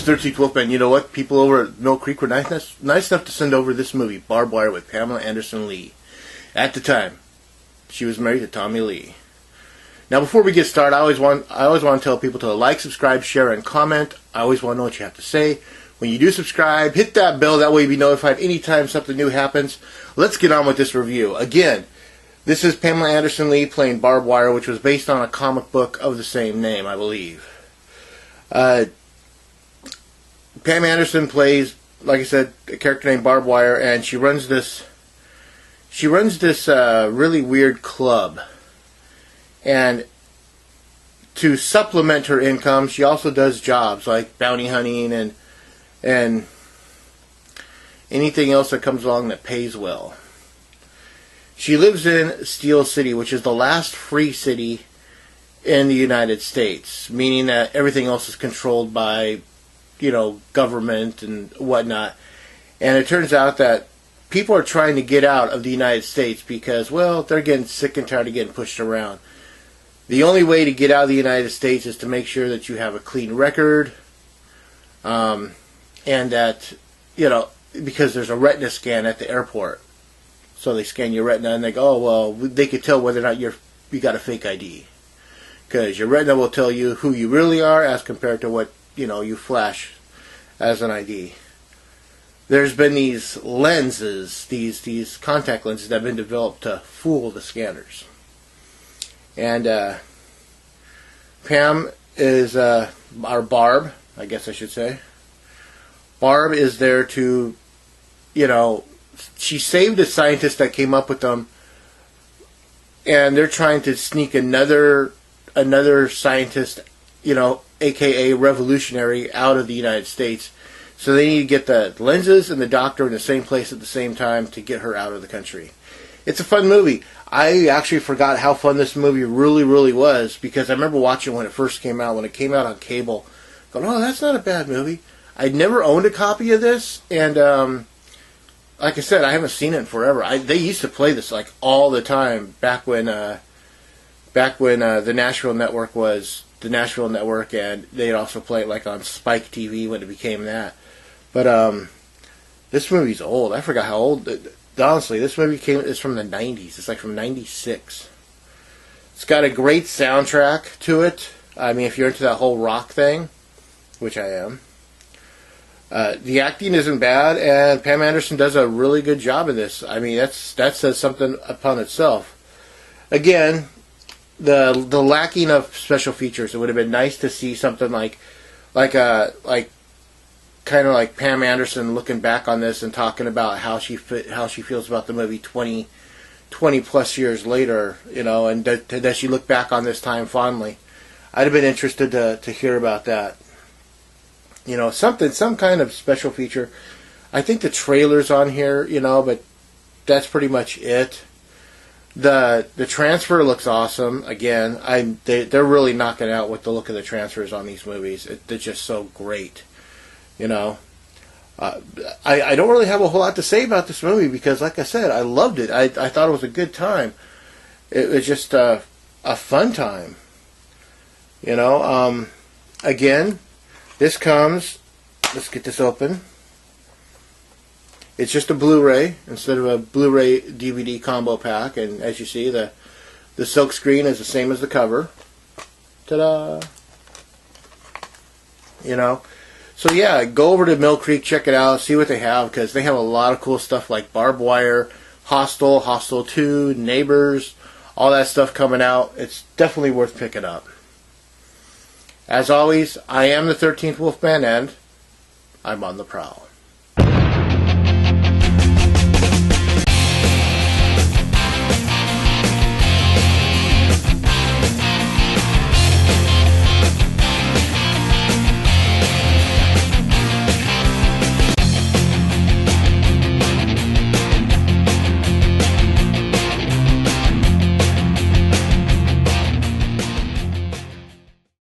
13th Wolfman. You know what? People over at Mill Creek were nice enough to send over this movie, Barb Wire, with Pamela Anderson Lee. At the time, she was married to Tommy Lee. Now, before we get started, I always want to tell people to like, subscribe, share, and comment. I always want to know what you have to say. When you do subscribe, hit that bell. That way you'll be notified anytime something new happens. Let's get on with this review. Again, this is Pamela Anderson Lee playing Barb Wire, which was based on a comic book of the same name, I believe. Pam Anderson plays, like I said, a character named Barb Wire, and she runs this really weird club. And to supplement her income, she also does jobs like bounty hunting and anything else that comes along that pays well. She lives in Steel City, which is the last free city in the United States, meaning that everything else is controlled by, government and whatnot. And it turns out that people are trying to get out of the United States because, well, they're getting sick and tired of getting pushed around. The only way to get out of the United States is to make sure that you have a clean record, and that, because there's a retina scan at the airport. So they scan your retina and they go, oh, well, they could tell whether or not you got a fake ID. Because your retina will tell you who you really are as compared to what, you flash as an ID. There's been these lenses, these contact lenses that have been developed to fool the scanners. And Pam is, our Barb, I guess I should say. Barb is there to, she saved a scientist that came up with them, and they're trying to sneak another scientist, aka revolutionary, out of the United States. So they need to get the lenses and the doctor in the same place at the same time to get her out of the country. It's a fun movie. I actually forgot how fun this movie really, really was, because I remember watching when it first came out, when it came out on cable, going, oh, that's not a bad movie. I'd never owned a copy of this, and like I said, I haven't seen it in forever. They used to play this like all the time back when the Nashville Network was the Nashville Network, and they'd also play it like on Spike TV when it became that. But this movie's old. I forgot how old. Honestly, this movie is from the 90s. It's like from 96. It's got a great soundtrack to it. I mean, if you're into that whole rock thing, which I am. The acting isn't bad, and Pam Anderson does a really good job of this. I mean, that says something upon itself. Again, the lacking of special features. It would have been nice to see something like kind of like Pam Anderson looking back on this and talking about how she feels about the movie 20 plus years later, and does she look back on this time fondly? I'd have been interested to hear about that. Some kind of special feature. I think the trailer's on here, but that's pretty much it. The transfer looks awesome. Again, they're really knocking out with the look of the transfers on these movies. They're just so great. I don't really have a whole lot to say about this movie because, like I said, I loved it. I thought it was a good time. It was just a fun time. Again, this comes, let's get this open. It's just a Blu-ray instead of a Blu-ray DVD combo pack, and as you see, the silk screen is the same as the cover. Ta-da! So yeah, go over to Mill Creek, check it out, see what they have, because they have a lot of cool stuff like Barb Wire, Hostel, Hostel 2, Neighbors, all that stuff coming out. It's definitely worth picking up. As always, I am the 13th Wolfman, and I'm on the prowl.